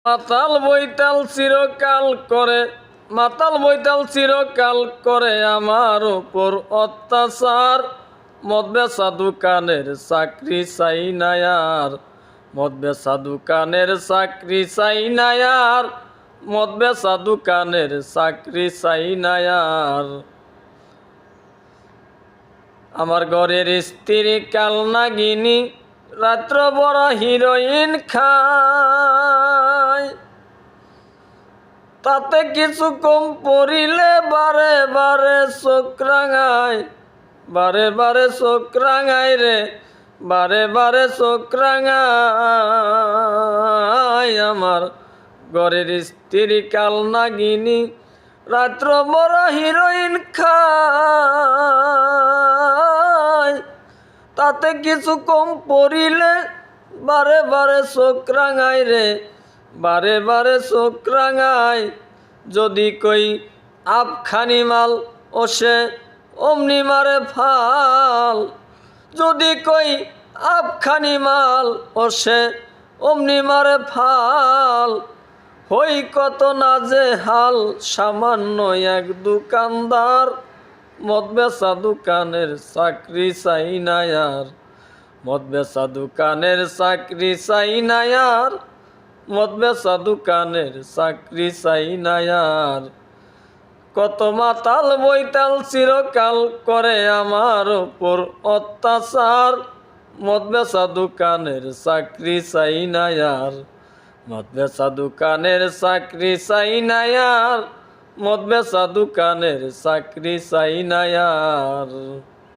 মাতাল বৈতাল চিরকাল করে, মাতাল বৈতাল চিরকাল করে আমার উপর অত্যাচার। মদ বেচা দোকানের চাকরি চাই না আর, মদ বেচা দোকানের চাকরি চাই না আর, মদ বেচা দোকানের চাকরি চাই না আর। আমার ঘরের স্ত্রী কাল নাগিনী, রাত্র বড় হিরোইন খায়। তাতে কিছু কম পড়িলে বারে বারে চোখ রাঙায়, বারে বারে চোখ রাঙায় রে, বারে বারে চোখ রাঙায়। আমার ঘরের স্ত্রী কাল নাগিনী, রাত্র বড় হিরোইন খায়। তাতে কিছু কম পড়িলে বারে বারে চোখ রাঙায় রে, বারে বারে চোখ রাঙায়। যদি কই আপখানি মাল ওসে অমনি মারে ফাল, যদি কই আপখানি মাল ওসে অমনি মারে ফাল। হই কত না যে হাল, সামান্য এক দোকানদার। মদ বেচা দোকানের চাকরি চাই না আর, মদ বেচা দোকানের চাকরি চাই না আর, মদ বেচা দোকানের চাকরি চাই না আর। কত মাতাল বৈতাল চিরকাল করে আমার উপর অত্যাচার। মদ বেচা দোকানের চাকরি চাই না আর, মদ বেচা দোকানের চাকরি চাই না আর, মদ বেচা দোকানের চাকরি চাই না আর।